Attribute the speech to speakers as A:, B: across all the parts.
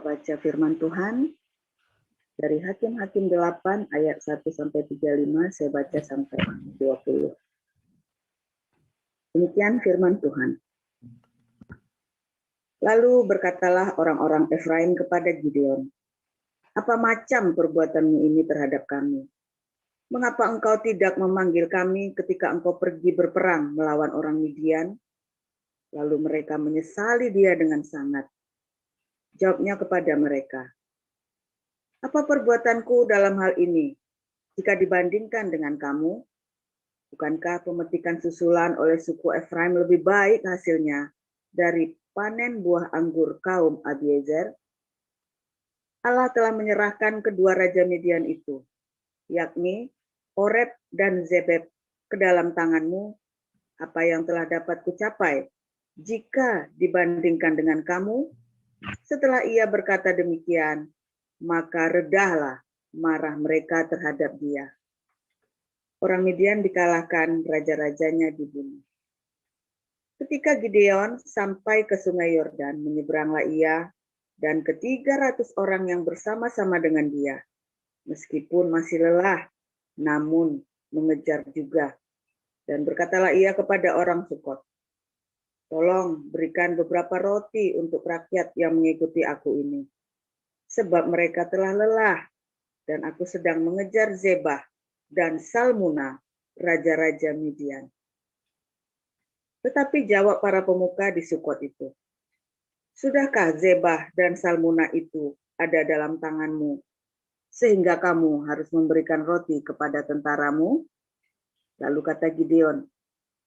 A: Kita baca firman Tuhan dari Hakim-Hakim 8 ayat 1-35, saya baca sampai 20. Demikian firman Tuhan. Lalu berkatalah orang-orang Efraim kepada Gideon, "Apa macam perbuatanmu ini terhadap kami? Mengapa engkau tidak memanggil kami ketika engkau pergi berperang melawan orang Midian?" Lalu mereka menyesali dia dengan sangat. Jawabnya kepada mereka, "Apa perbuatanku dalam hal ini jika dibandingkan dengan kamu? Bukankah pemetikan susulan oleh suku Efraim lebih baik hasilnya dari panen buah anggur kaum Abiezer? Allah telah menyerahkan kedua raja Midian itu, yakni Oreb dan Zebeb, ke dalam tanganmu. Apa yang telah dapat kucapai jika dibandingkan dengan kamu?" Setelah ia berkata demikian, maka redahlah marah mereka terhadap dia. Orang Midian dikalahkan, raja-rajanya dibunuh. Ketika Gideon sampai ke sungai Yordan, menyeberanglah ia dan ke-300 orang yang bersama-sama dengan dia. Meskipun masih lelah, namun mengejar juga. Dan berkatalah ia kepada orang Sukot, "Tolong berikan beberapa roti untuk rakyat yang mengikuti aku ini. Sebab mereka telah lelah, dan aku sedang mengejar Zebah dan Salmuna, raja-raja Midian." Tetapi jawab para pemuka di Sukot itu, "Sudahkah Zebah dan Salmuna itu ada dalam tanganmu, sehingga kamu harus memberikan roti kepada tentaramu?" Lalu kata Gideon,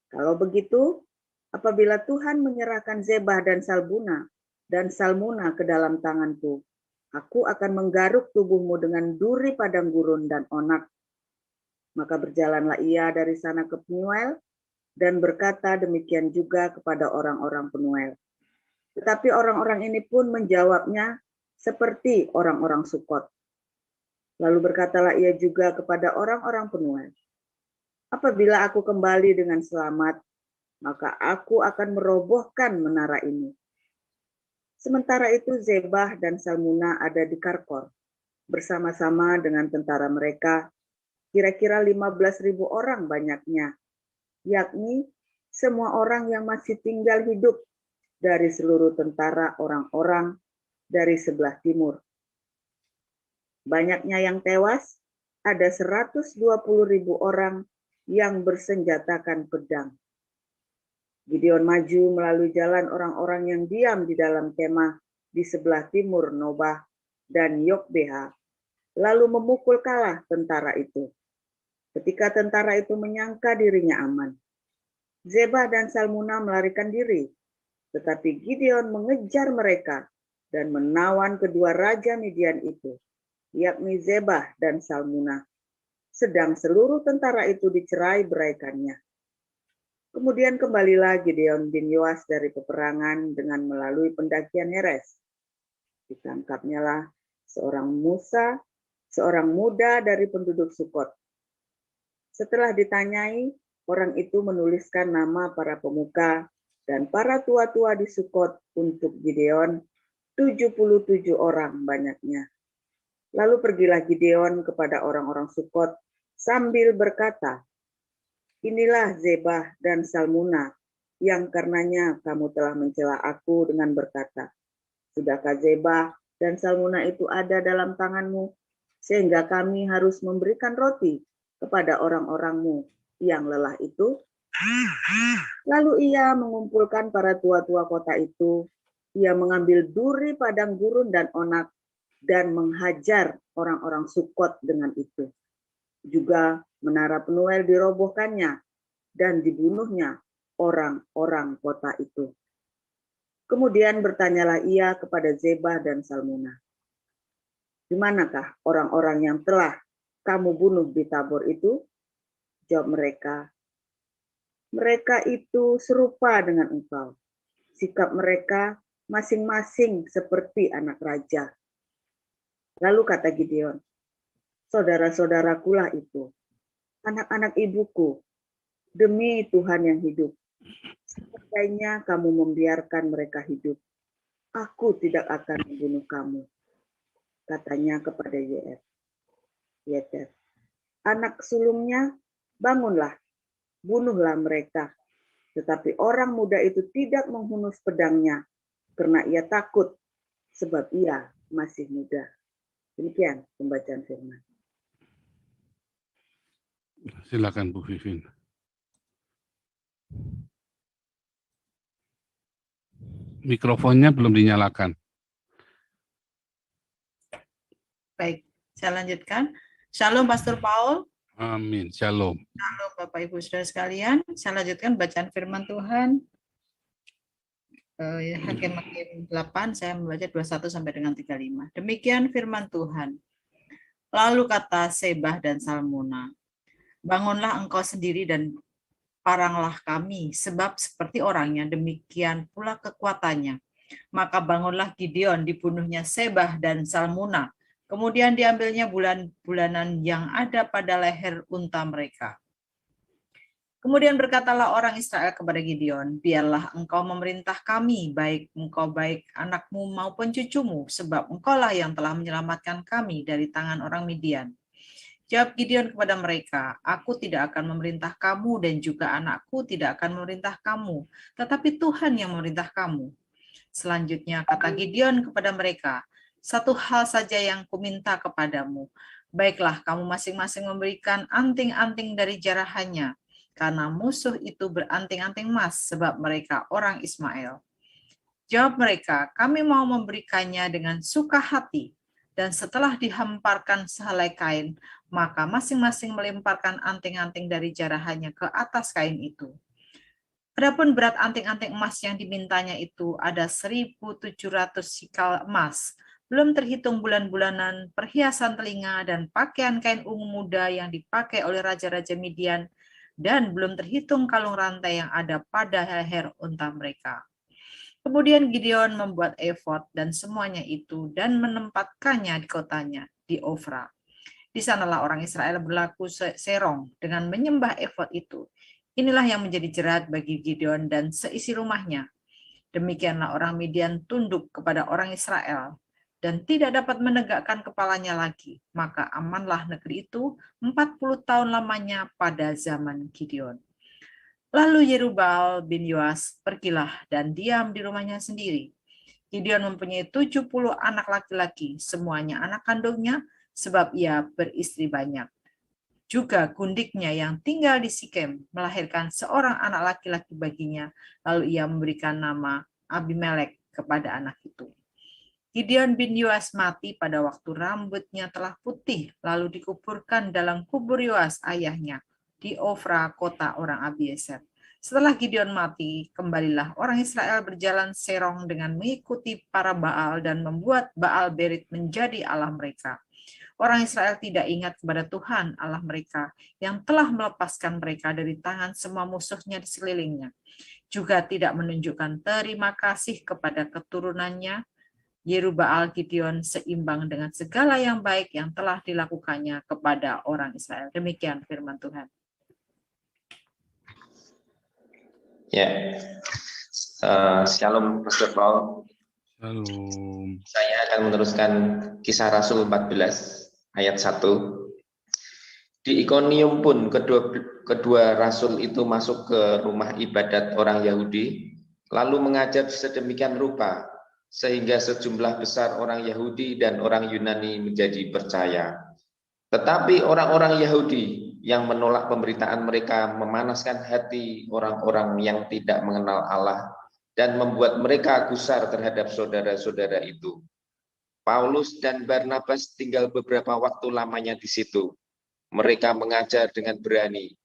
A: "Kalau begitu, apabila Tuhan menyerahkan Zebah dan Salmuna ke dalam tanganku, aku akan menggaruk tubuhmu dengan duri padang gurun dan onak." Maka berjalanlah ia dari sana ke Penuel dan berkata demikian juga kepada orang-orang Penuel. Tetapi orang-orang ini pun menjawabnya seperti orang-orang Sukot. Lalu berkatalah ia juga kepada orang-orang Penuel, "Apabila aku kembali dengan selamat, maka aku akan merobohkan menara ini." Sementara itu Zebah dan Salmuna ada di Karkor, bersama-sama dengan tentara mereka, kira-kira 15.000 orang banyaknya, yakni semua orang yang masih tinggal hidup dari seluruh tentara orang-orang dari sebelah timur. Banyaknya yang tewas, ada 120.000 orang yang bersenjatakan pedang. Gideon maju melalui jalan orang-orang yang diam di dalam kemah di sebelah timur Nobah dan Yokbeha, lalu memukul kalah tentara itu. Ketika tentara itu menyangka dirinya aman, Zebah dan Salmuna melarikan diri, tetapi Gideon mengejar mereka dan menawan kedua raja Midian itu, yakni Zebah dan Salmuna, sedang seluruh tentara itu dicerai-beraikannya. Kemudian kembalilah Gideon bin Yoas dari peperangan dengan melalui pendakian Heres. Ditangkapnyalah seorang muda dari penduduk Sukot. Setelah ditanyai, orang itu menuliskan nama para pemuka dan para tua-tua di Sukot untuk Gideon, 77 orang banyaknya. Lalu pergilah Gideon kepada orang-orang Sukot sambil berkata, "Inilah Zebah dan Salmuna yang karenanya kamu telah mencela aku dengan berkata, 'Sudahkah Zebah dan Salmuna itu ada dalam tanganmu, sehingga kami harus memberikan roti kepada orang-orangmu yang lelah itu?' Lalu ia mengumpulkan para tua-tua kota itu. Ia mengambil duri padang gurun dan onak dan menghajar orang-orang Sukot dengan itu. Juga menara Penuel dirobohkannya dan dibunuhnya orang-orang kota itu. Kemudian bertanyalah ia kepada Zebah dan Salmuna, 'Di manakah orang-orang yang telah kamu bunuh di Tabor itu?' Jawab mereka, 'Mereka itu serupa dengan engkau. Sikap mereka masing-masing seperti anak raja.' Lalu kata Gideon, 'Saudara-saudarakulah itu, anak-anak ibuku, demi Tuhan yang hidup, seandainya kamu membiarkan mereka hidup, Aku tidak akan membunuh kamu, katanya kepada Yeter. Anak sulungnya, bangunlah, bunuhlah mereka. Tetapi orang muda itu tidak menghunus pedangnya, karena ia takut, sebab ia masih muda. Demikian pembacaan firman.
B: Silakan Bu Vivin. Mikrofonnya belum dinyalakan.
C: Baik, saya lanjutkan. Shalom Pastor Paul.
B: Amin. Shalom.
C: Shalom Bapak Ibu Saudara sekalian. Saya lanjutkan bacaan firman Tuhan. Hakim 8, saya membaca 21 sampai dengan 35. Demikian firman Tuhan. Lalu kata Sebah dan Salmuna, bangunlah engkau sendiri dan paranglah kami, sebab seperti orangnya demikian pula kekuatannya. Maka bangunlah Gideon, dibunuhnya Sebah dan Salmuna. Kemudian diambilnya bulan-bulanan yang ada pada leher unta mereka. Kemudian berkatalah orang Israel kepada Gideon, biarlah engkau memerintah kami, baik engkau baik anakmu maupun cucumu, sebab engkaulah yang telah menyelamatkan kami dari tangan orang Midian. Jawab Gideon kepada mereka, aku tidak akan memerintah kamu dan juga anakku tidak akan memerintah kamu, tetapi Tuhan yang memerintah kamu. Selanjutnya kata Gideon kepada mereka, satu hal saja yang kuminta kepadamu, baiklah kamu masing-masing memberikan anting-anting dari jarahannya, karena musuh itu beranting-anting emas sebab mereka orang Ismail. Jawab mereka, kami mau memberikannya dengan suka hati. Dan setelah dihamparkan sehelai kain, maka masing-masing melemparkan anting-anting dari jarahannya ke atas kain itu. Adapun berat anting-anting emas yang dimintanya itu ada 1.700 sikal emas, belum terhitung bulan-bulanan, perhiasan telinga, dan pakaian kain ungu muda yang dipakai oleh raja-raja Midian, dan belum terhitung kalung rantai yang ada pada leher unta mereka. Kemudian Gideon membuat efod dan semuanya itu dan menempatkannya di kotanya, di Ofra. Di sanalah orang Israel berlaku serong dengan menyembah efod itu. Inilah yang menjadi jerat bagi Gideon dan seisi rumahnya. Demikianlah orang Midian tunduk kepada orang Israel dan tidak dapat menegakkan kepalanya lagi. Maka amanlah negeri itu 40 tahun lamanya pada zaman Gideon. Lalu Yerubbaal bin Yoas pergilah dan diam di rumahnya sendiri. Gideon mempunyai 70 anak laki-laki, semuanya anak kandungnya, sebab ia beristri banyak. Juga gundiknya yang tinggal di Sikem melahirkan seorang anak laki-laki baginya, lalu ia memberikan nama Abimelek kepada anak itu. Gideon bin Yoas mati pada waktu rambutnya telah putih, lalu dikuburkan dalam kubur Yoas ayahnya di Ofra, kota orang Abiezer. Setelah Gideon mati, kembalilah orang Israel berjalan serong dengan mengikuti para Baal dan membuat Baal Berit menjadi Allah mereka. Orang Israel tidak ingat kepada Tuhan Allah mereka yang telah melepaskan mereka dari tangan semua musuhnya di sekelilingnya. Juga tidak menunjukkan terima kasih kepada keturunannya, Yerubbaal Gideon seimbang dengan segala yang baik yang telah dilakukannya kepada orang Israel. Demikian firman Tuhan.
D: Ya, Shalom Pastor Paul.
B: Shalom.
D: Saya akan meneruskan Kisah Rasul 14 ayat 1. Di Ikonium pun kedua rasul itu masuk ke rumah ibadat orang Yahudi, lalu mengajar sedemikian rupa, sehingga sejumlah besar orang Yahudi dan orang Yunani menjadi percaya. Tetapi orang-orang Yahudi yang menolak pemberitaan mereka memanaskan hati orang-orang yang tidak mengenal Allah dan membuat mereka gusar terhadap saudara-saudara itu. Paulus dan Barnabas tinggal beberapa waktu lamanya di situ. Mereka mengajar dengan berani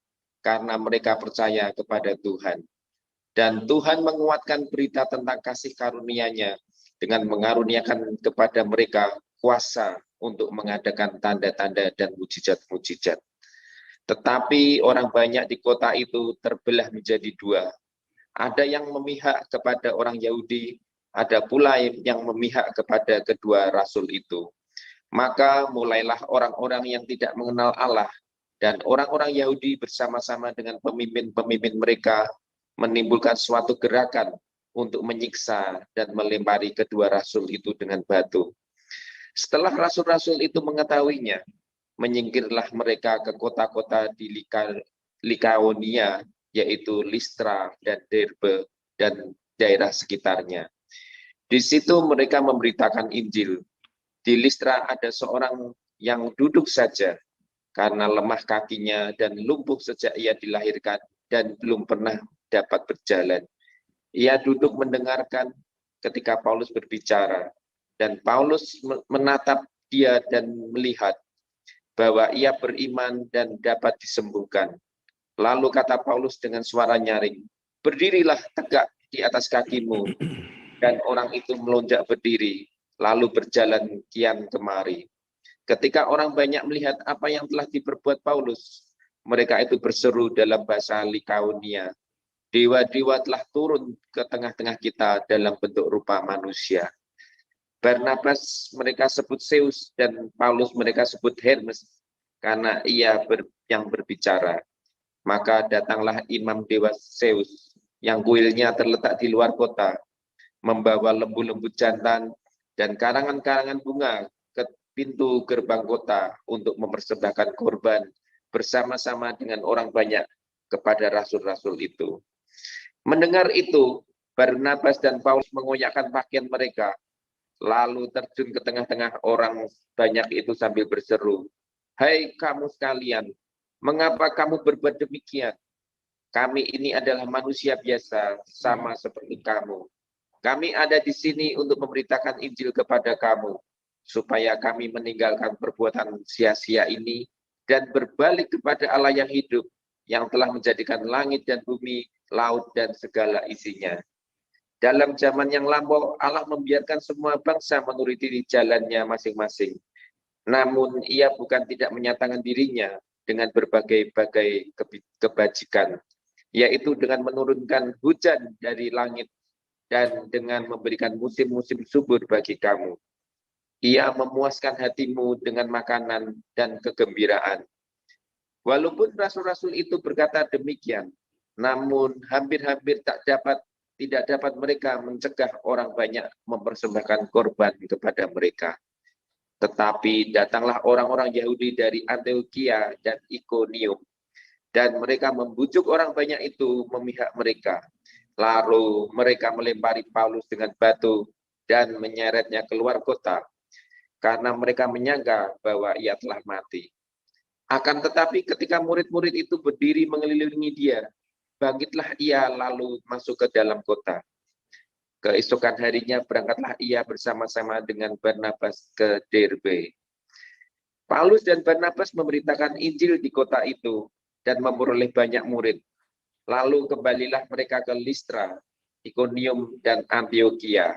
D: karena mereka percaya kepada Tuhan. Dan Tuhan menguatkan berita tentang kasih karunia-Nya dengan mengaruniakan kepada mereka kuasa untuk mengadakan tanda-tanda dan mujizat-mujizat. Tetapi orang banyak di kota itu terbelah menjadi dua. Ada yang memihak kepada orang Yahudi, ada pula yang memihak kepada kedua rasul itu. Maka mulailah orang-orang yang tidak mengenal Allah dan orang-orang Yahudi bersama-sama dengan pemimpin-pemimpin mereka menimbulkan suatu gerakan untuk menyiksa dan melempari kedua rasul itu dengan batu. Setelah rasul-rasul itu mengetahuinya, menyingkirlah mereka ke kota-kota di Likaonia, yaitu Listra dan Derbe dan daerah sekitarnya. Di situ mereka memberitakan Injil. Di Listra ada seorang yang duduk saja karena lemah kakinya dan lumpuh sejak ia dilahirkan dan belum pernah dapat berjalan. Ia duduk mendengarkan ketika Paulus berbicara, dan Paulus menatap dia dan melihat bahwa ia beriman dan dapat disembuhkan. Lalu kata Paulus dengan suara nyaring, "Berdirilah tegak di atas kakimu." Dan orang itu melonjak berdiri, lalu berjalan kian kemari. Ketika orang banyak melihat apa yang telah diperbuat Paulus, mereka itu berseru dalam bahasa Likaonia, "Dewa-dewa telah turun ke tengah-tengah kita dalam bentuk rupa manusia." Barnabas mereka sebut Zeus dan Paulus mereka sebut Hermes karena ia yang berbicara. Maka datanglah imam dewa Zeus yang kuilnya terletak di luar kota, membawa lembu-lembu jantan dan karangan-karangan bunga ke pintu gerbang kota untuk mempersembahkan korban bersama-sama dengan orang banyak kepada rasul-rasul itu. Mendengar itu, Barnabas dan Paulus mengoyakkan pakaian mereka, lalu terjun ke tengah-tengah orang banyak itu sambil berseru, "Hai kamu sekalian, mengapa kamu berbuat demikian? Kami ini adalah manusia biasa, sama seperti kamu. Kami ada di sini untuk memberitakan Injil kepada kamu, supaya kami meninggalkan perbuatan sia-sia ini dan berbalik kepada Allah yang hidup, yang telah menjadikan langit dan bumi, laut dan segala isinya. Dalam zaman yang lampau, Allah membiarkan semua bangsa menuruti jalannya masing-masing. Namun ia bukan tidak menyatakan dirinya dengan berbagai-bagai kebajikan, yaitu dengan menurunkan hujan dari langit dan dengan memberikan musim-musim subur bagi kamu. Ia memuaskan hatimu dengan makanan dan kegembiraan." Walaupun rasul-rasul itu berkata demikian, namun hampir-hampir tidak dapat mereka mencegah orang banyak mempersembahkan korban kepada mereka. Tetapi datanglah orang-orang Yahudi dari Antioquia dan Ikonium, dan mereka membujuk orang banyak itu memihak mereka. Lalu mereka melempari Paulus dengan batu dan menyeretnya keluar kota, karena mereka menyangka bahwa ia telah mati. Akan tetapi ketika murid-murid itu berdiri mengelilingi dia, bangkitlah ia lalu masuk ke dalam kota. Keesokan harinya berangkatlah ia bersama-sama dengan Barnabas ke Derbe. Paulus dan Barnabas memberitakan Injil di kota itu dan memperoleh banyak murid. Lalu kembalilah mereka ke Listra, Ikonium, dan Antioquia.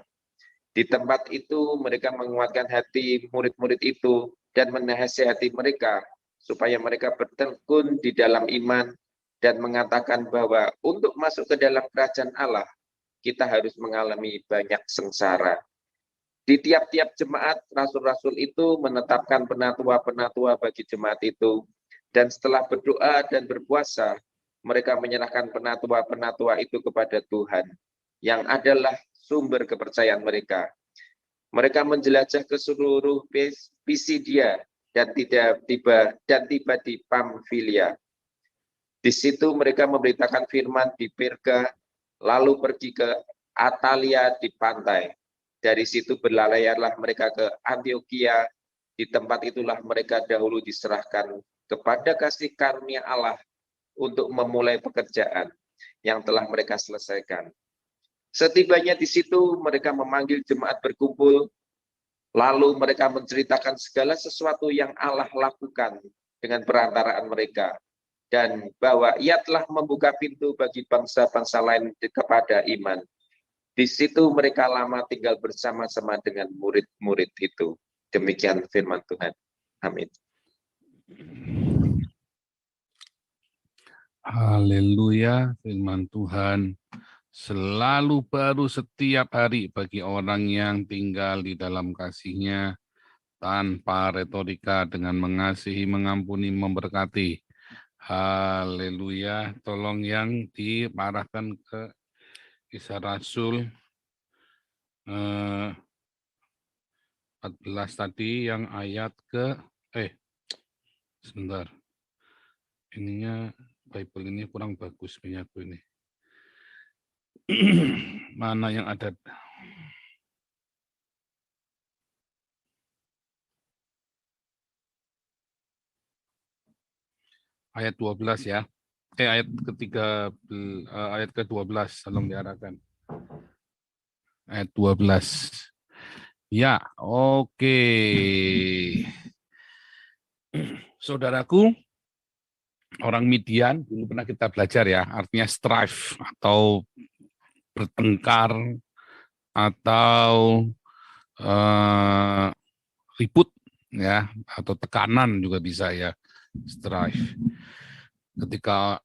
D: Di tempat itu mereka menguatkan hati murid-murid itu dan menasihati mereka supaya mereka bertekun di dalam iman dan mengatakan bahwa untuk masuk ke dalam kerajaan Allah, kita harus mengalami banyak sengsara. Di tiap-tiap jemaat, rasul-rasul itu menetapkan penatua-penatua bagi jemaat itu, dan setelah berdoa dan berpuasa, mereka menyerahkan penatua-penatua itu kepada Tuhan, yang adalah sumber kepercayaan mereka. Mereka menjelajah ke seluruh Pisidia dan tiba di Pamfilia. Di situ mereka memberitakan firman di Perga, lalu pergi ke Atalia di pantai. Dari situ berlayarlah mereka ke Antioquia. Di tempat itulah mereka dahulu diserahkan kepada kasih karunia Allah untuk memulai pekerjaan yang telah mereka selesaikan. Setibanya di situ, mereka memanggil jemaat berkumpul, lalu mereka menceritakan segala sesuatu yang Allah lakukan dengan perantaraan mereka, dan bahwa ia telah membuka pintu bagi bangsa-bangsa lain kepada iman. Di situ mereka lama tinggal bersama-sama dengan murid-murid itu. Demikian firman Tuhan. Amin.
B: Haleluya, firman Tuhan selalu baru setiap hari bagi orang yang tinggal di dalam kasih-Nya tanpa retorika, dengan mengasihi, mengampuni, memberkati. Haleluya. Tolong yang diarahkan ke Kisah Rasul 14 tadi yang ayat sebentar. Ininya Bible ini kurang bagus punyaku ini. Mana yang ada? Ayat 12 ya. Ayat ketiga, ayat ke-12 tolong diarahkan. Ayat 12. Ya, oke. Saudaraku, orang Midian dulu pernah kita belajar ya, artinya strife atau bertengkar atau ribut ya, atau tekanan juga bisa ya, strife. Ketika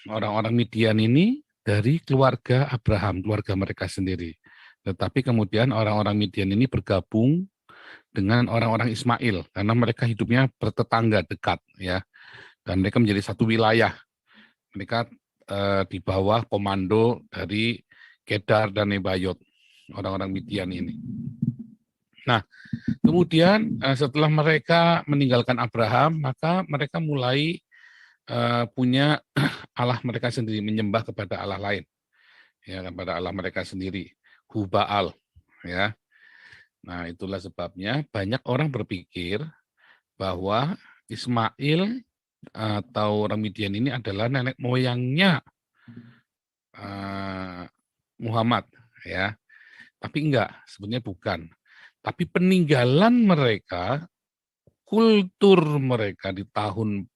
B: orang-orang Midian ini dari keluarga Abraham, keluarga mereka sendiri. Tetapi kemudian orang-orang Midian ini bergabung dengan orang-orang Ismail karena mereka hidupnya bertetangga dekat ya. Dan mereka menjadi satu wilayah. Mereka di bawah komando dari Kedar dan Nebayot, orang-orang Midian ini. Nah, kemudian setelah mereka meninggalkan Abraham, maka mereka mulai punya Allah mereka sendiri, menyembah kepada Allah lain, ya, kepada Allah mereka sendiri, Hubaal, ya. Nah, itulah sebabnya banyak orang berpikir bahwa Ismail atau orang Midian ini adalah nenek moyangnya Muhammad, ya. Tapi enggak, sebenarnya bukan. Tapi peninggalan mereka, kultur mereka di tahun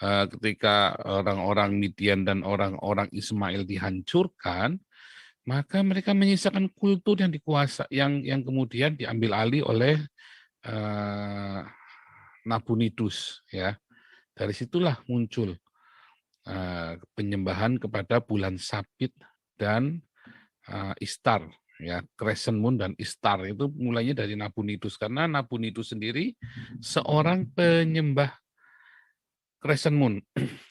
B: ketika orang-orang Midian dan orang-orang Ismail dihancurkan, maka mereka menyisakan kultur yang dikuasai, yang kemudian diambil alih oleh Nabonidus, ya. Dari situlah muncul penyembahan kepada bulan Sabit dan Istar, ya, Crescent Moon dan Istar itu mulainya dari Nabonidus karena Nabonidus sendiri seorang penyembah Crescent Moon,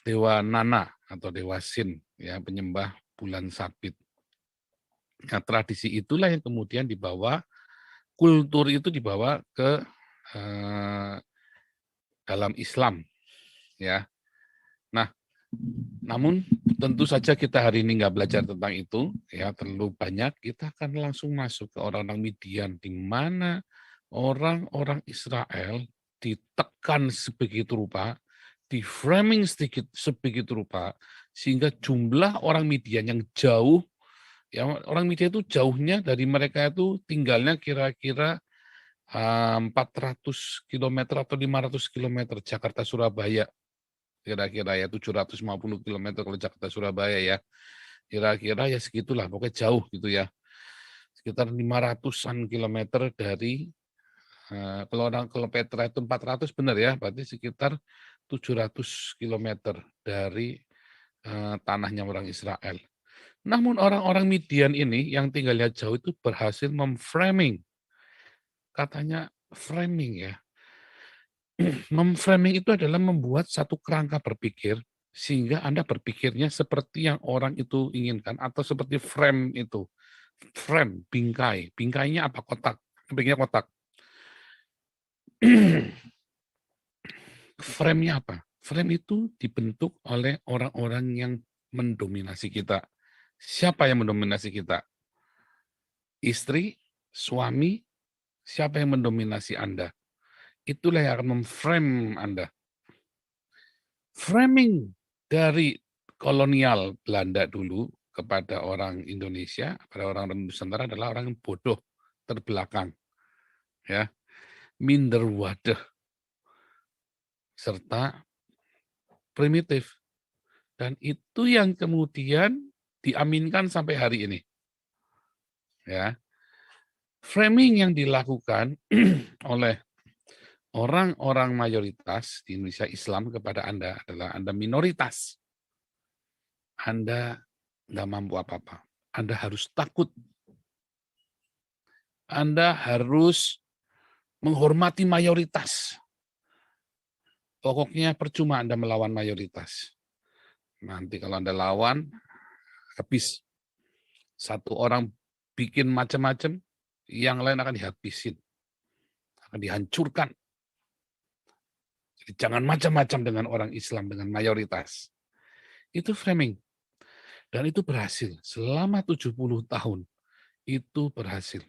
B: dewa Nana atau dewa Sin, ya, penyembah bulan Sabit. Nah, tradisi itulah yang kemudian dibawa, kultur itu dibawa ke dalam Islam, ya. Nah, namun tentu saja kita hari ini nggak belajar tentang itu, ya, terlalu banyak. Kita akan langsung masuk ke orang-orang Midian, di mana orang-orang Israel ditekan sebegitu rupa, di framing sedikit sebegitu rupa, sehingga jumlah orang Midian yang jauh, ya, orang Midian itu jauhnya dari mereka itu tinggalnya kira-kira 400 km atau 500 km Jakarta Surabaya, kira-kira ya 750 km kalau Jakarta Surabaya ya, kira-kira ya segitulah, pokoknya jauh gitu ya, sekitar 500-an kilometer dari kalau Petra itu 400 benar ya, berarti sekitar 700 km dari tanahnya orang Israel. Namun orang-orang Midian ini yang tinggalnya jauh itu berhasil memframing, katanya framing ya. Memframing itu adalah membuat satu kerangka berpikir sehingga Anda berpikirnya seperti yang orang itu inginkan atau seperti frame itu. Frame, bingkai. Bingkainya apa? Kotak. Bingkainya kotak. Frame-nya apa? Frame itu dibentuk oleh orang-orang yang mendominasi kita. Siapa yang mendominasi kita? Istri, suami, siapa yang mendominasi Anda? Itulah yang akan memframe Anda. Framing dari kolonial Belanda dulu kepada orang Indonesia, pada orang Nusantara adalah orang yang bodoh, terbelakang, ya, minder wadah, serta primitif. Dan itu yang kemudian diaminkan sampai hari ini. Ya. Framing yang dilakukan oleh orang-orang mayoritas di Indonesia Islam kepada Anda adalah Anda minoritas. Anda nggak mampu apa-apa. Anda harus takut. Anda harus menghormati mayoritas. Pokoknya percuma Anda melawan mayoritas. Nanti kalau Anda lawan, habis. Satu orang bikin macam-macam, yang lain akan dihabisin, akan dihancurkan. Jadi jangan macam-macam dengan orang Islam, dengan mayoritas. Itu framing. Dan itu berhasil. Selama 70 tahun, itu berhasil.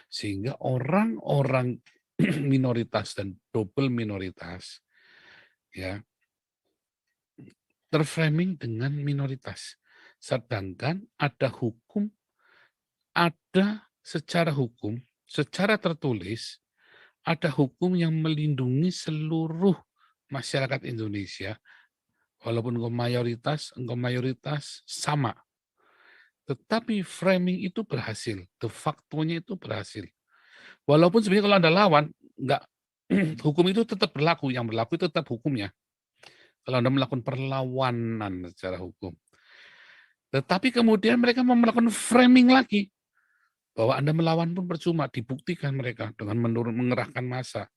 B: Sehingga orang-orang minoritas dan double minoritas ya terframing dengan minoritas. Sedangkan ada hukum, ada secara hukum, secara tertulis, ada hukum yang melindungi seluruh masyarakat Indonesia, walaupun engkau mayoritas sama. Tetapi framing itu berhasil, de facto-nya itu berhasil. Walaupun sebenarnya kalau Anda lawan, enggak, hukum itu tetap berlaku, yang berlaku itu tetap hukumnya. Kalau Anda melakukan perlawanan secara hukum. Tetapi kemudian mereka mau melakukan framing lagi. Bahwa Anda melawan pun percuma, dibuktikan mereka dengan mengerahkan massa.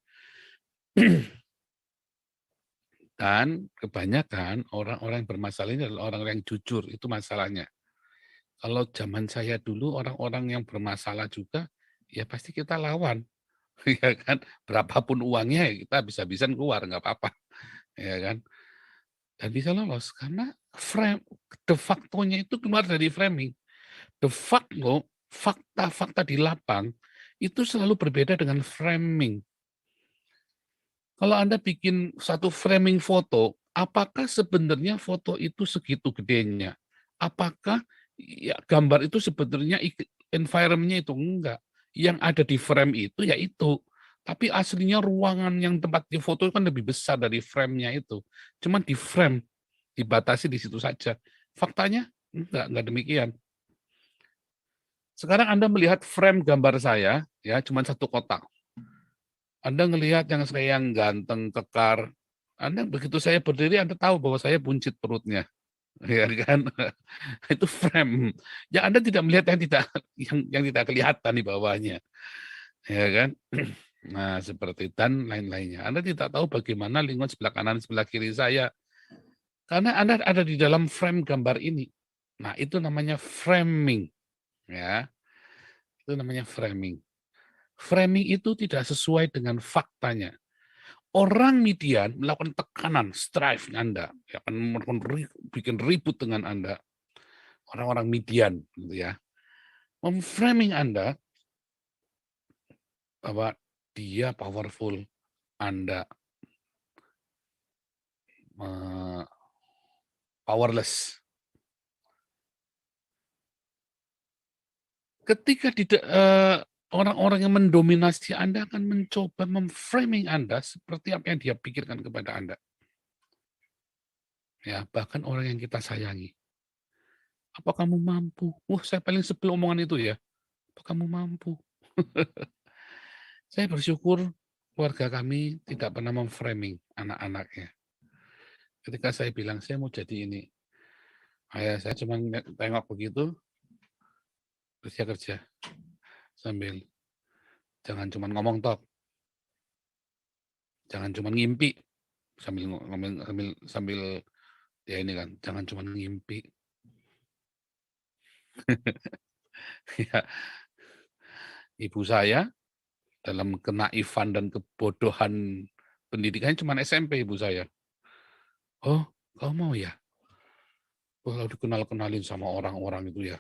B: Dan kebanyakan orang-orang yang bermasalah ini adalah orang-orang yang jujur, itu masalahnya. Kalau zaman saya dulu, orang-orang yang bermasalah juga, ya pasti kita lawan. Ya kan, berapapun uangnya ya kita bisa-bisan keluar, nggak apa-apa. Ya kan. Dan bisa lolos, karena de facto-nya itu keluar dari framing. De facto, fakta-fakta di lapang itu selalu berbeda dengan framing. Kalau Anda bikin satu framing foto, apakah sebenarnya foto itu segitu gedenya? Apakah ya, gambar itu sebenarnya environment-nya itu enggak? Yang ada di frame itu ya itu. Tapi aslinya ruangan yang tempat di foto kan lebih besar dari frame-nya itu. Cuman di frame, dibatasi di situ saja. Faktanya enggak demikian. Sekarang Anda melihat frame gambar saya, ya cuma satu kotak. Anda ngelihat yang saya yang ganteng, kekar. Anda begitu saya berdiri, Anda tahu bahwa saya buncit perutnya, ya kan? Itu frame. Ya Anda tidak melihat yang tidak kelihatan di bawahnya, ya kan? Nah seperti dan lain-lainnya. Anda tidak tahu bagaimana lingkungan sebelah kanan, sebelah kiri saya, karena Anda ada di dalam frame gambar ini. Nah itu namanya framing. Ya, itu namanya framing. Framing itu tidak sesuai dengan faktanya. Orang Midian melakukan tekanan, strife Anda, ya, akan bikin ribut dengan Anda. Orang-orang Midian, gitu ya, memframing Anda bahwa dia powerful, Anda powerless. Ketika orang-orang yang mendominasi Anda akan mencoba memframing Anda seperti apa yang dia pikirkan kepada Anda. Ya, bahkan orang yang kita sayangi. Apa kamu mampu? Wah, saya paling sebel omongan itu ya. Apa kamu mampu? Saya bersyukur keluarga kami tidak pernah memframing anak-anaknya. Ketika saya bilang, saya mau jadi ini. Ayah saya cuma tengok begitu, kerja-kerja. Sambil, jangan cuma ngomong tok. Jangan cuma ngimpi. Sambil ya ini kan, jangan cuma ngimpi. Ya, ibu saya dalam kenaifan dan kebodohan pendidikannya cuma SMP ibu saya. Oh, kau mau ya? Kalau dikenal-kenalin sama orang-orang itu ya.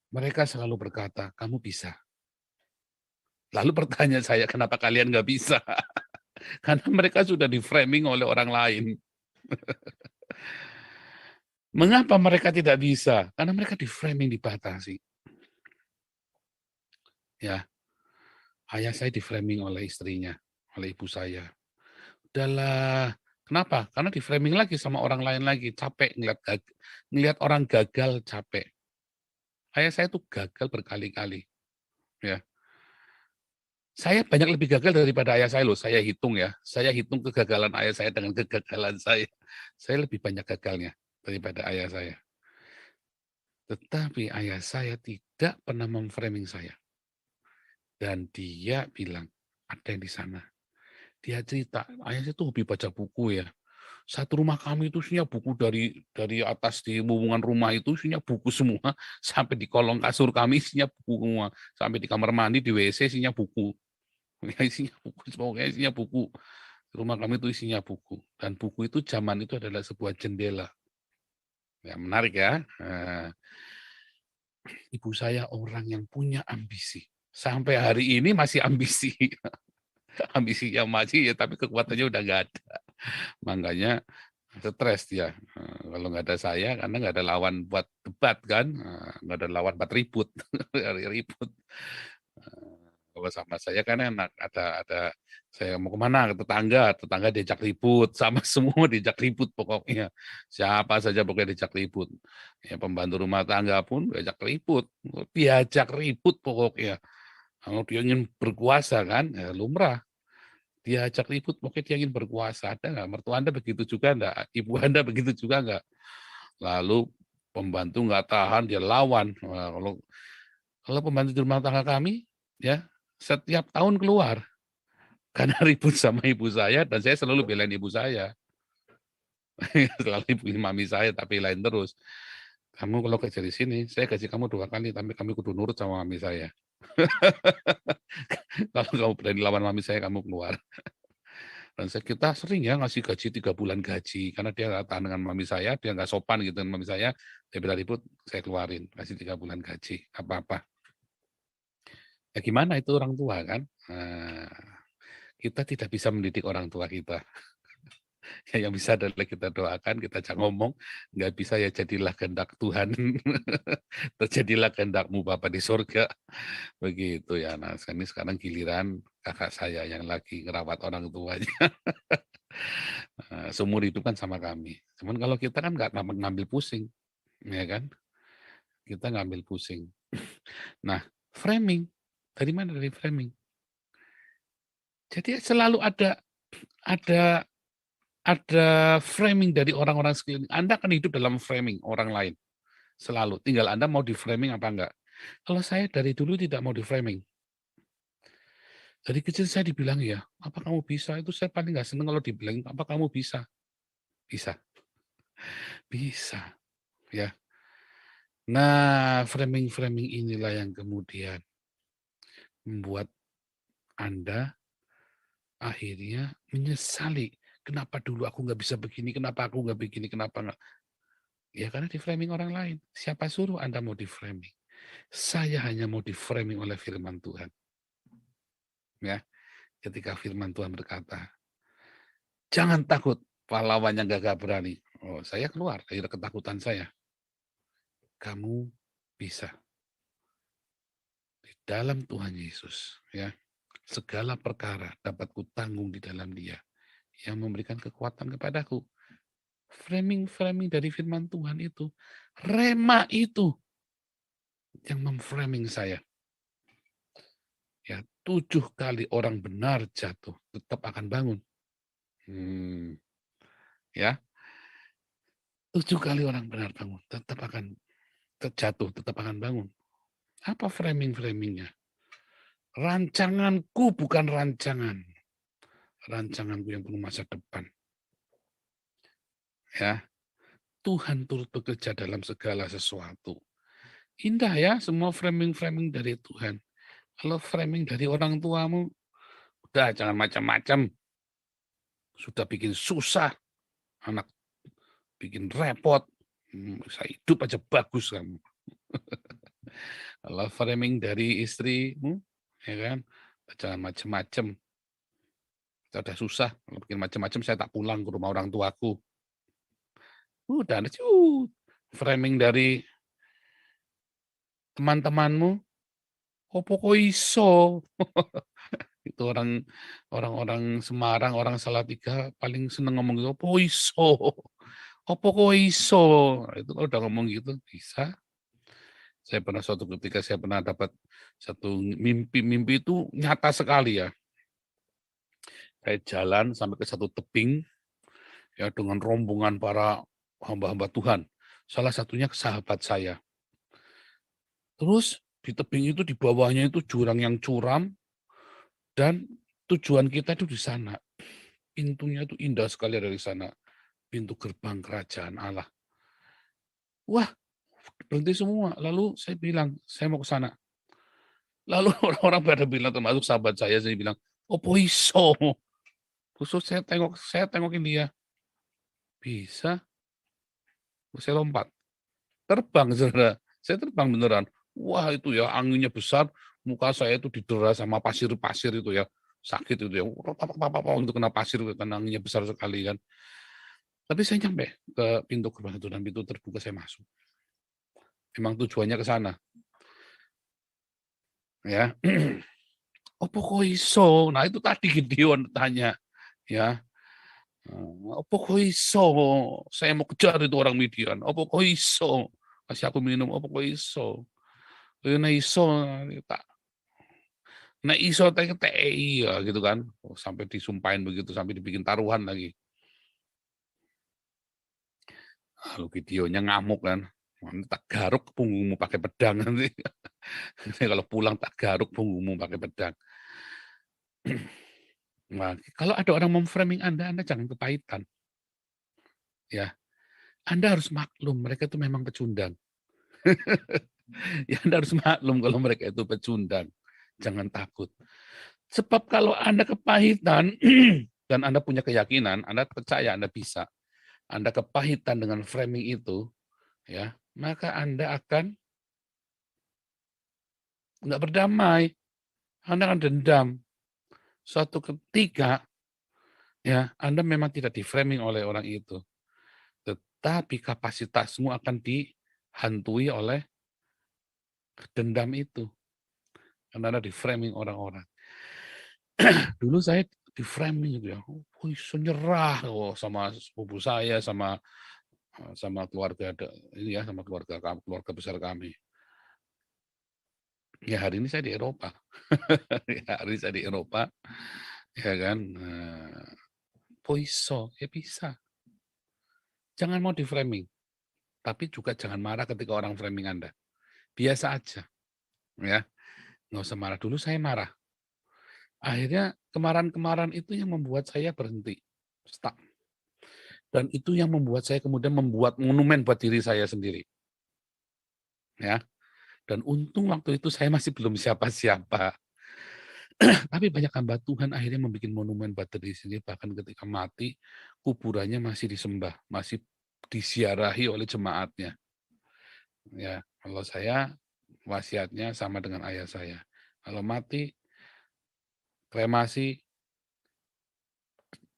B: Mereka selalu berkata, kamu bisa. Lalu pertanyaan saya, kenapa kalian nggak bisa? Karena mereka sudah di-framing oleh orang lain. Mengapa mereka tidak bisa? Karena mereka di-framing, dibatasi. Ya, ayah saya di-framing oleh istrinya, oleh ibu saya. Udahlah, kenapa? Karena di-framing lagi sama orang lain lagi, capek ngelihat orang gagal, capek. Ayah saya tuh gagal berkali-kali. Ya. Saya banyak lebih gagal daripada ayah saya loh, saya hitung ya. Saya hitung kegagalan ayah saya dengan kegagalan saya. Saya lebih banyak gagalnya daripada ayah saya. Tetapi ayah saya tidak pernah memframing saya. Dan dia bilang, ada yang di sana. Dia cerita, ayah saya tuh hobi baca buku ya. Satu rumah kami itu isinya buku dari atas di hubungan rumah itu isinya buku semua, sampai di kolong kasur kami isinya buku semua, sampai di kamar mandi di WC isinya buku. Ya, isinya buku, pokoknya isinya buku. Rumah kami itu isinya buku, dan buku itu zaman itu adalah sebuah jendela. Ya, menarik ya. Ibu saya orang yang punya ambisi. Sampai hari ini masih ambisi. Ambisinya masih ya, tapi kekuatannya udah nggak ada. Makanya stres dia. Kalau nggak ada saya, karena nggak ada lawan buat debat kan, nggak ada lawan buat ribut, ribut. Kalau sama saya kan enak, ada saya mau kemana ke tetangga diajak ribut, sama semua diajak ribut pokoknya. Siapa saja pokoknya diajak ribut. Ya, pembantu rumah tangga pun diajak ribut pokoknya. Kalau dia ingin berkuasa kan, ya lumrah. Diajak ribut, pokoknya dia ingin berkuasa. Ada nggak? Mertua Anda begitu juga enggak? Ibu Anda begitu juga enggak? Lalu pembantu nggak tahan, dia lawan. Nah, kalau pembantu di rumah tangga kami, ya setiap tahun keluar karena ribut sama ibu saya, dan saya selalu belain ibu saya. Selalu ibu mami saya, tapi lain terus. Kamu kalau kerja di sini, saya gaji kamu 2 kali, tapi kami kudu nurut sama mami saya. Kalau kamu berani lawan mami saya, kamu keluar. Dan kita sering ya ngasih gaji 3 bulan gaji, karena dia nggak tahan dengan mami saya, dia nggak sopan gitu dengan mami saya, dia bila ribut, saya keluarin, kasih 3 bulan gaji, apa-apa. Ya gimana itu orang tua kan? Kita tidak bisa mendidik orang tua kita. Ya, yang bisa adalah kita doakan, kita ajak ngomong, nggak bisa ya jadilah kehendak Tuhan, terjadilah kehendakmu Bapa di surga, begitu ya. Nah, ini sekarang giliran kakak saya yang lagi ngerawat orang tuanya. Seumur hidup kan sama kami. Cuman kalau kita kan nggak ngambil pusing, ya kan? Kita ngambil pusing. Nah, framing. Dari mana? Dari framing. Jadi selalu ada framing dari orang-orang sekeliling. Anda akan hidup dalam framing orang lain. Selalu. Tinggal Anda mau di-framing apa enggak. Kalau saya dari dulu tidak mau di-framing. Dari kecil saya dibilang ya, apa kamu bisa? Itu saya paling nggak seneng kalau dibilang, apa kamu bisa? Bisa. Bisa. Ya. Nah, framing-framing inilah yang kemudian membuat Anda akhirnya menyesali. Kenapa dulu aku nggak bisa begini, kenapa aku nggak begini, kenapa nggak. Ya karena di-framing orang lain. Siapa suruh Anda mau di-framing? Saya hanya mau di-framing oleh firman Tuhan. Ya, ketika firman Tuhan berkata, jangan takut, pahlawan yang gagah berani. Oh, saya keluar dari ketakutan saya. Kamu bisa. Di dalam Tuhan Yesus, ya. Segala perkara dapat kutanggung di dalam Dia yang memberikan kekuatan kepadaku. Framing-framing dari firman Tuhan itu, rema itu yang memframing saya. Ya, 7 kali orang benar jatuh, tetap akan bangun. Ya, 7 kali orang benar bangun, tetap akan terjatuh, tetap akan bangun. Apa framing-framingnya? Rancanganku bukan rancangan. Rancanganku yang penuh masa depan. Ya, Tuhan turut bekerja dalam segala sesuatu. Indah ya semua framing-framing dari Tuhan. Kalau framing dari orang tuamu, udah jangan macam-macam. Sudah bikin susah, anak bikin repot, saya hidup aja bagus kamu. Kalau framing dari istrimu, ya kan, jangan macam-macam. Sudah susah, kalau bikin macam-macam saya tak pulang ke rumah orang tuaku. Udah, framing dari teman-temanmu, opo kok iso. Itu orang-orang Semarang, orang Salatiga paling seneng ngomong gitu, opo iso. Opo kok iso. Itu kalau udah ngomong gitu bisa. Saya pernah suatu ketika saya pernah dapat satu mimpi itu nyata sekali ya. Saya jalan sampai ke satu tebing ya dengan rombongan para hamba-hamba Tuhan. Salah satunya sahabat saya. Terus di tebing itu di bawahnya itu jurang yang curam dan tujuan kita itu di sana. Pintunya itu indah sekali dari sana. pintu gerbang kerajaan Allah. Wah, berhenti semua. Lalu saya bilang, saya mau ke sana. Lalu orang-orang pada bilang, termasuk sahabat saya bilang, opo iso. Khusus saya tengokin dia. Bisa. Saya lompat. Terbang, saudara. Saya terbang beneran. Wah, itu ya anginnya besar. Muka saya itu didera sama pasir-pasir itu ya. Sakit itu ya. Untuk kena pasir karena anginnya besar sekali kan. Tapi saya nyampe ke pintu gerbang itu dan pintu terbuka, saya masuk. Memang tujuannya ke sana. Ya. Opo kok iso? Nah, itu tadi Gideon tanya, ya. Opo kok iso? Saya mau kejar itu orang Midian. Opo kok iso? Kasih aku minum, opo kok iso? Nah iso tak. Nah iso TI ya gitu kan. Sampai disumpahin begitu, sampai dibikin taruhan lagi. Lalu Gideonnya ngamuk kan. Tak garuk punggungmu pakai pedang nanti. Kalau pulang tak garuk punggungmu pakai pedang. Nah, kalau ada orang memframing Anda jangan kepahitan. Ya, Anda harus maklum mereka itu memang pecundang. Ya, Anda harus maklum kalau mereka itu pecundang. Jangan takut. Sebab kalau Anda kepahitan dan Anda punya keyakinan, Anda percaya Anda bisa. Anda kepahitan dengan framing itu, ya, maka Anda akan nggak berdamai. Anda akan dendam. Suatu ketika, ya, Anda memang tidak di-framing oleh orang itu. Tetapi kapasitasmu akan dihantui oleh dendam itu. Karena Anda di-framing orang-orang. Dulu saya di-framing gitu ya. Iso nyerah sama sepupu saya, sama keluarga ini ya, sama keluarga besar kami. Ya hari ini saya di Eropa. Ya, hari ini saya di Eropa. Ya kan. Iso, ya bisa. Jangan mau di-framing. Tapi juga jangan marah ketika orang framing Anda. Biasa aja. Ya. Nggak usah marah. Dulu saya marah. Akhirnya kemarahan-kemarahan itu yang membuat saya berhenti. Stuck. Dan itu yang membuat saya kemudian membuat monumen buat diri saya sendiri. Ya. Dan untung waktu itu saya masih belum siapa-siapa. Tapi banyak hamba Tuhan akhirnya membuat monumen buat diri sendiri. Bahkan ketika mati, kuburannya masih disembah. Masih disiarahi oleh jemaatnya. Ya, kalau saya wasiatnya sama dengan ayah saya. Kalau mati, kremasi,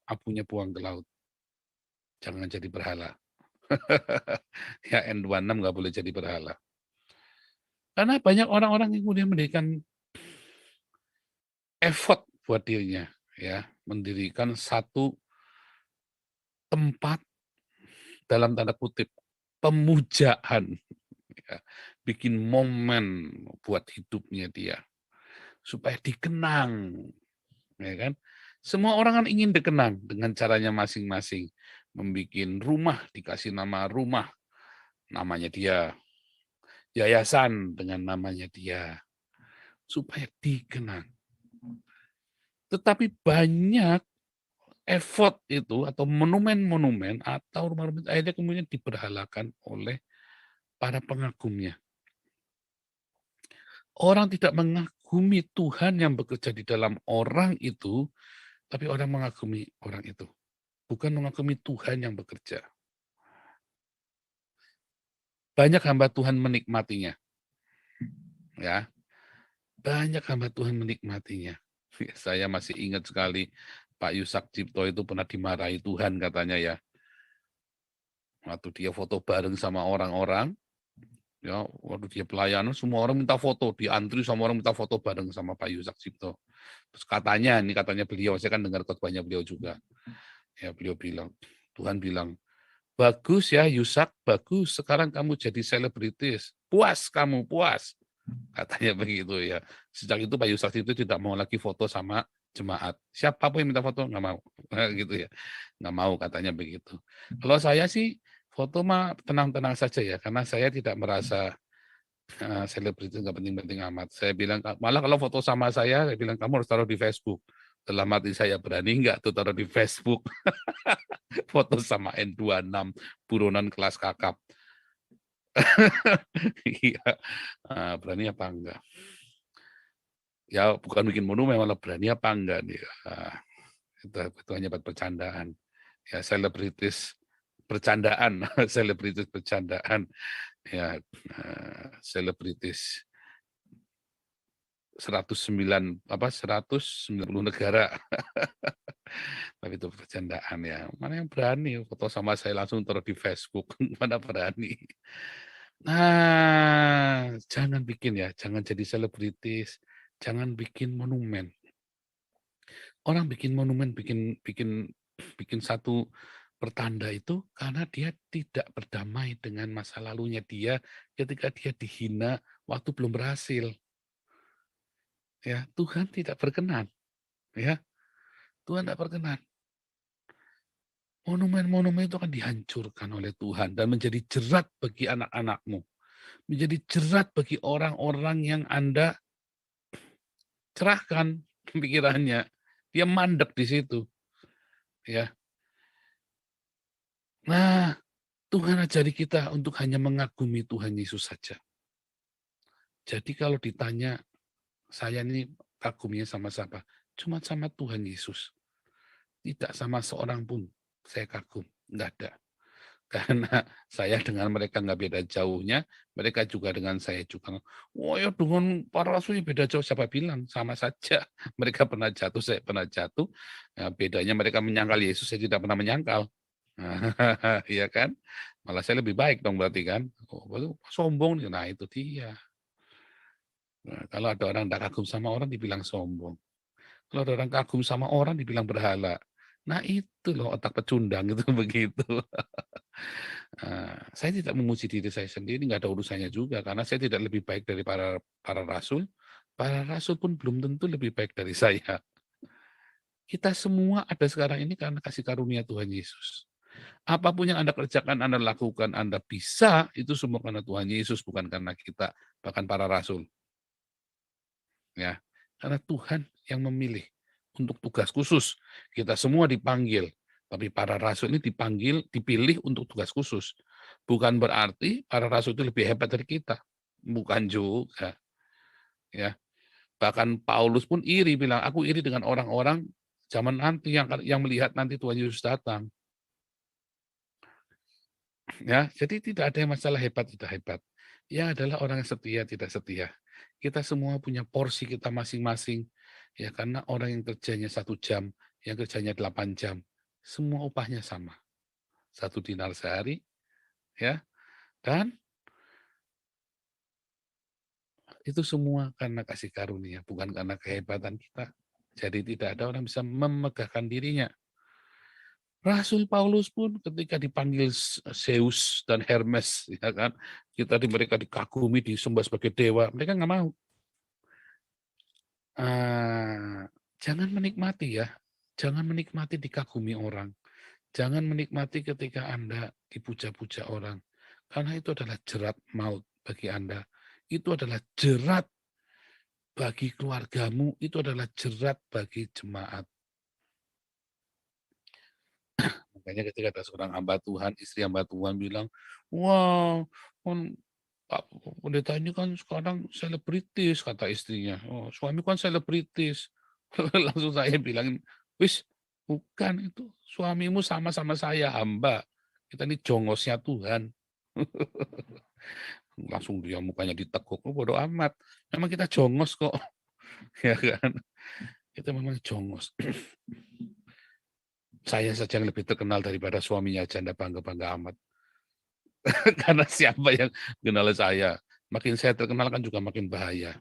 B: abunya buang ke laut. Jangan jadi berhala. Ya N26 nggak boleh jadi berhala. Karena banyak orang-orang yang kemudian mendirikan effort buat dirinya, ya, mendirikan satu tempat dalam tanda kutip pemujaan, ya, bikin momen buat hidupnya dia supaya dikenang, ya kan? Semua orang kan ingin dikenang dengan caranya masing-masing, membikin rumah dikasih nama rumah, namanya dia, yayasan dengan namanya dia, supaya dikenang. Tetapi banyak effort itu atau monumen-monumen atau rumah-rumah akhirnya kemudian diberhalakan oleh para pengagumnya. Orang tidak mengagumi Tuhan yang bekerja di dalam orang itu, tapi orang mengagumi orang itu. Bukan mengagumi Tuhan yang bekerja. Banyak hamba Tuhan menikmatinya. Ya. Banyak hamba Tuhan menikmatinya. Saya masih ingat sekali Pak Yusak Cipto itu pernah dimarahi Tuhan katanya ya. Waktu dia foto bareng sama orang-orang, ya, waktu dia pelayanan semua orang minta foto, diantri sama orang minta foto bareng sama Pak Yusak Cipto. Terus katanya beliau, saya kan dengar khotbahnya beliau juga. Ya, beliau bilang, Tuhan bilang, bagus ya Yusak, bagus, sekarang kamu jadi selebritis. Puas kamu, puas. Katanya begitu ya. Sejak itu Pak Yusak Cipto tidak mau lagi foto sama jemaat. Siapapun yang minta foto nggak mau, gitu ya, nggak mau katanya begitu. Kalau saya sih foto mah tenang-tenang saja ya, karena saya tidak merasa selebritis nggak penting-penting amat. Saya bilang malah kalau foto sama saya bilang kamu harus taruh di Facebook. Dalam hati saya, berani nggak tuh taruh di Facebook foto sama N26 buronan kelas kakap. Iya, berani apa enggak? Ya bukan bikin monumen, malah berani apa enggak nih? Itu hanya buat bercandaan. Ya selebritis bercandaan, selebritis bercandaan. Ya selebritis 190 negara. Tapi itu bercandaan ya. Mana yang berani foto sama saya langsung taruh di Facebook? Mana berani? Nah, jangan bikin ya, jangan jadi selebritis, jangan bikin monumen. Orang bikin monumen, bikin satu pertanda itu karena dia tidak berdamai dengan masa lalunya dia ketika dia dihina waktu belum berhasil. Ya, Tuhan tidak berkenan. Ya, Tuhan tidak berkenan. Monumen-monumen itu akan dihancurkan oleh Tuhan dan menjadi jerat bagi anak-anakmu. Menjadi jerat bagi orang-orang yang Anda cerahkan pikirannya. Dia mandek di situ. Ya. Nah, Tuhan ajari kita untuk hanya mengagumi Tuhan Yesus saja. Jadi kalau ditanya, saya ini kagumnya sama siapa? Cuma sama Tuhan Yesus. Tidak sama seorang pun saya kagum. Enggak ada. Karena saya dengan mereka nggak beda jauhnya, mereka juga dengan saya juga. Oh ya dengan para rasul beda jauh, siapa bilang? Sama saja. Mereka pernah jatuh, saya pernah jatuh. Nah, bedanya mereka menyangkal Yesus, saya tidak pernah menyangkal. Iya kan? Malah saya lebih baik dong berarti kan? Oh, sombong, nah itu dia. Nah, kalau ada orang tidak kagum sama orang, dibilang sombong. Kalau ada orang kagum sama orang, dibilang berhala. Nah itu loh otak pecundang itu begitu. Saya tidak memuji diri saya sendiri, nggak ada urusannya juga, karena saya tidak lebih baik dari para rasul. Para rasul pun belum tentu lebih baik dari saya. Kita semua ada sekarang ini karena kasih karunia Tuhan Yesus. Apapun yang Anda kerjakan, Anda lakukan, Anda bisa, itu semua karena Tuhan Yesus, bukan karena kita, bahkan para rasul. Ya, karena Tuhan yang memilih untuk tugas khusus. Kita semua dipanggil, tapi para rasul ini dipilih untuk tugas khusus. Bukan berarti para rasul itu lebih hebat dari kita. Bukan juga. Ya. Bahkan Paulus pun iri, bilang, aku iri dengan orang-orang zaman nanti yang melihat nanti Tuhan Yesus datang. Ya, jadi tidak ada yang masalah hebat tidak hebat. Ya adalah orang yang setia tidak setia. Kita semua punya porsi kita masing-masing. Ya karena orang yang kerjanya 1 jam, yang kerjanya 8 jam, semua upahnya sama. 1 dinar sehari, ya. Dan itu semua karena kasih karunia, bukan karena kehebatan kita. Jadi tidak ada orang bisa memegahkan dirinya. Rasul Paulus pun ketika dipanggil Zeus dan Hermes, ya kan, mereka dikagumi, disembah sebagai dewa, mereka nggak mau. Jangan menikmati ya, jangan menikmati dikagumi orang, jangan menikmati ketika Anda dipuja-puja orang, karena itu adalah jerat maut bagi Anda, itu adalah jerat bagi keluargamu, itu adalah jerat bagi jemaat. Makanya ketika ada seorang hamba Tuhan, istri hamba Tuhan bilang, wah, Pak pendeta ini kan sekarang selebritis, kata istrinya. Oh, suami kan selebritis. Langsung saya bilangin, wis bukan itu. Suamimu sama-sama saya hamba. Kita ini jongosnya Tuhan. Langsung dia mukanya ditekuk. Oh, bodoh amat. Memang kita jongos kok. Ya kan? Kita memang jongos. Saya saja yang lebih terkenal daripada suaminya aja, Anda bangga-bangga amat. Karena siapa yang kenal saya, makin saya terkenal kan juga makin bahaya.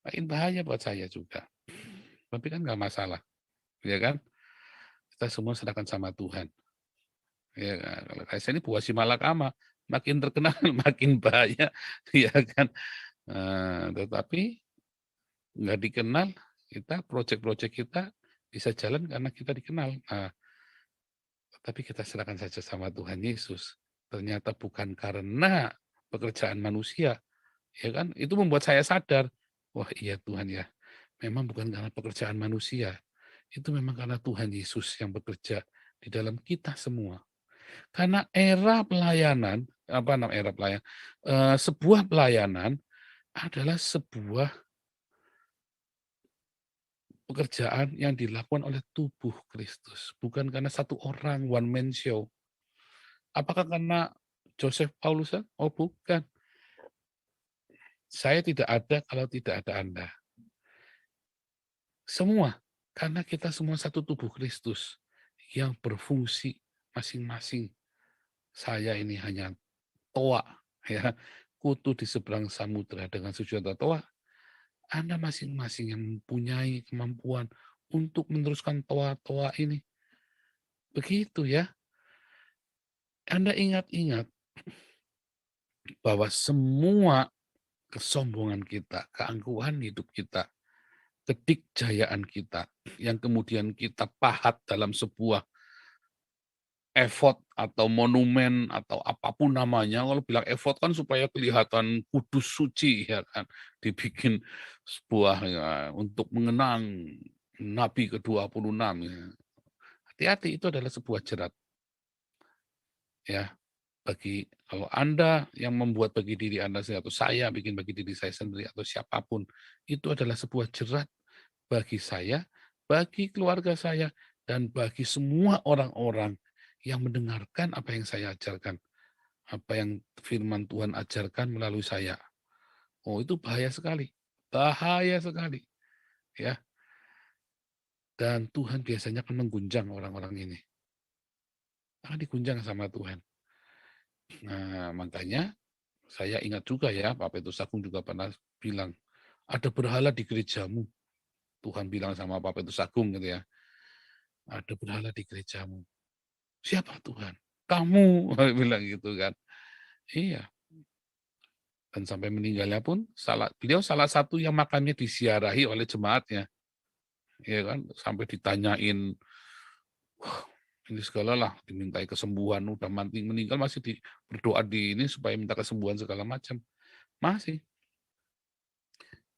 B: Makin bahaya buat saya juga. Tapi kan nggak masalah, ya kan? Kita semua serahkan sama Tuhan. Ya, kalau kayak saya ini buah si malakama, makin terkenal makin bahaya, ya kan? Tetapi nggak dikenal, kita proyek-proyek kita bisa jalan karena kita dikenal. Tapi kita serahkan saja sama Tuhan Yesus. Ternyata bukan karena pekerjaan manusia, ya kan? Itu membuat saya sadar, wah iya Tuhan ya, memang bukan karena pekerjaan manusia, itu memang karena Tuhan Yesus yang bekerja di dalam kita semua. Karena sebuah pelayanan adalah sebuah pekerjaan yang dilakukan oleh tubuh Kristus, bukan karena satu orang, one man show. Apakah karena Joseph Paulus? Oh, bukan. Saya tidak ada kalau tidak ada Anda. Semua, karena kita semua satu tubuh Kristus yang berfungsi masing-masing. Saya ini hanya toa, ya, kutu di seberang samudera dengan sejuta toa. Anda masing-masing yang mempunyai kemampuan untuk meneruskan toa-toa ini. Begitu ya. Anda ingat-ingat bahwa semua kesombongan kita, keangkuhan hidup kita, kedikjayaan kita, yang kemudian kita pahat dalam sebuah effort atau monumen atau apapun namanya. Kalau bilang effort kan supaya kelihatan kudus suci, ya kan, dibikin sebuah ya, untuk mengenang Nabi ke-26. Ya. Hati-hati, itu adalah sebuah jerat. Ya, bagi kalau Anda yang membuat bagi diri Anda sendiri, atau saya bikin bagi diri saya sendiri, atau siapapun, itu adalah sebuah jerat bagi saya, bagi keluarga saya, dan bagi semua orang-orang yang mendengarkan apa yang saya ajarkan, apa yang firman Tuhan ajarkan melalui saya. Oh, itu bahaya sekali, ya. Dan Tuhan biasanya akan mengguncang orang-orang ini, akan diguncang sama Tuhan. Nah, makanya saya ingat juga ya, Pak Petrus Agung juga pernah bilang, ada berhala di gerejamu. Tuhan bilang sama Pak Petrus Agung gitu ya, ada berhala di gerejamu. Siapa Tuhan? Kamu, bilang gitu kan. Iya. Dan sampai meninggalnya pun, beliau salah satu yang makamnya disiarahi oleh jemaatnya. Ya kan, sampai ditanyain, wah, ini segala lah, dimintai kesembuhan, udah mati meninggal masih berdoa di ini supaya minta kesembuhan segala macam. Masih.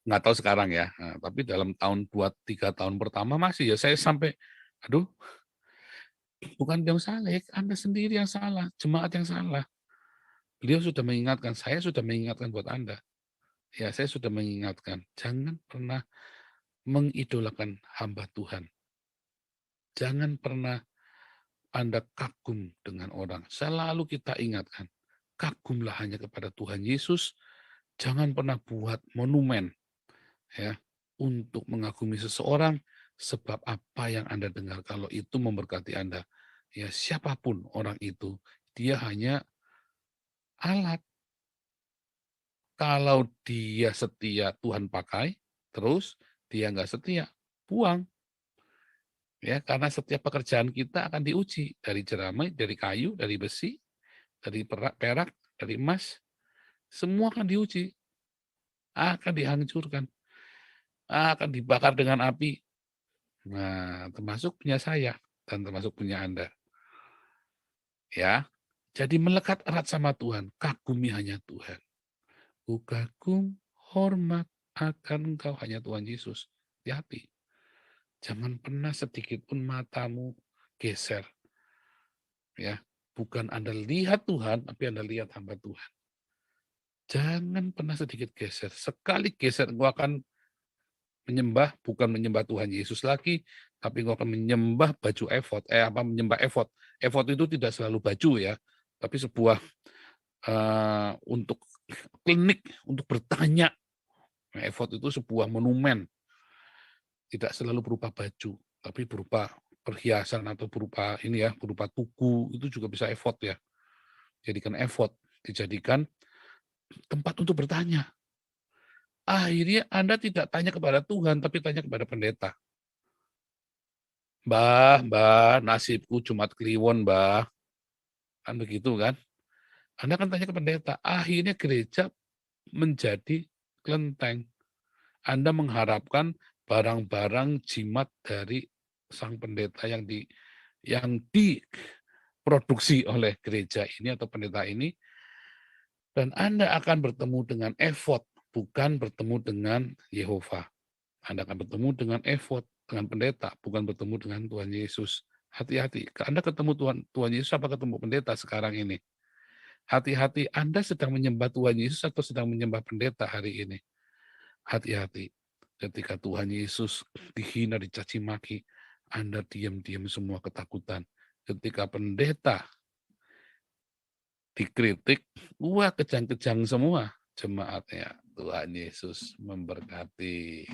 B: Nggak tahu sekarang ya, nah, tapi dalam tahun 2-3 tahun pertama masih ya, saya sampai, aduh, bukan yang salah, Anda sendiri yang salah, jemaat yang salah. Beliau sudah mengingatkan, saya sudah mengingatkan buat Anda. Ya, saya sudah mengingatkan, jangan pernah mengidolakan hamba Tuhan. Jangan pernah Anda kagum dengan orang. Selalu kita ingatkan, kagumlah hanya kepada Tuhan Yesus. Jangan pernah buat monumen ya untuk mengagumi seseorang, sebab apa yang Anda dengar kalau itu memberkati Anda. Ya, siapapun orang itu, dia hanya alat. Kalau dia setia, Tuhan pakai, terus dia nggak setia, buang. Ya, karena setiap pekerjaan kita akan diuji dari jeramai, dari kayu, dari besi, dari perak, dari emas, semua akan diuji, akan dihancurkan, akan dibakar dengan api. Nah, termasuk punya saya dan termasuk punya Anda. Ya, jadi melekat erat sama Tuhan, kagumi hanya Tuhan. Ku kagum, hormat akan Engkau hanya Tuhan Yesus. Hati-hati. Jangan pernah sedikit pun matamu geser. Ya, bukan Anda lihat Tuhan, tapi Anda lihat hamba Tuhan. Jangan pernah sedikit geser. Sekali geser, engkau akan menyembah, bukan menyembah Tuhan Yesus lagi, tapi engkau akan menyembah baju efod. Menyembah efod. Efod itu tidak selalu baju ya, tapi sebuah untuk klinik, untuk bertanya. Efod itu sebuah monumen. Tidak selalu berupa baju, tapi berupa perhiasan atau berupa ini ya, berupa tugu, itu juga bisa efod ya. Jadikan efod, dijadikan tempat untuk bertanya. Akhirnya Anda tidak tanya kepada Tuhan, tapi tanya kepada pendeta. Mbah, nasibku Jumat Kliwon, Mbah. Kan begitu kan? Anda kan tanya ke pendeta. Akhirnya gereja menjadi kelenteng. Anda mengharapkan barang-barang jimat dari sang pendeta yang diproduksi oleh gereja ini atau pendeta ini, dan Anda akan bertemu dengan efod, bukan bertemu dengan Yehova. Anda akan bertemu dengan efod, dengan pendeta, bukan bertemu dengan Tuhan Yesus. Hati-hati, Anda ketemu Tuhan Yesus apa ketemu pendeta sekarang ini? Hati-hati, Anda sedang menyembah Tuhan Yesus atau sedang menyembah pendeta hari ini? Hati-hati, ketika Tuhan Yesus dihina, dicaci maki, Anda diam-diam semua ketakutan. Ketika pendeta dikritik, wah kejang-kejang semua jemaatnya. Tuhan Yesus memberkati.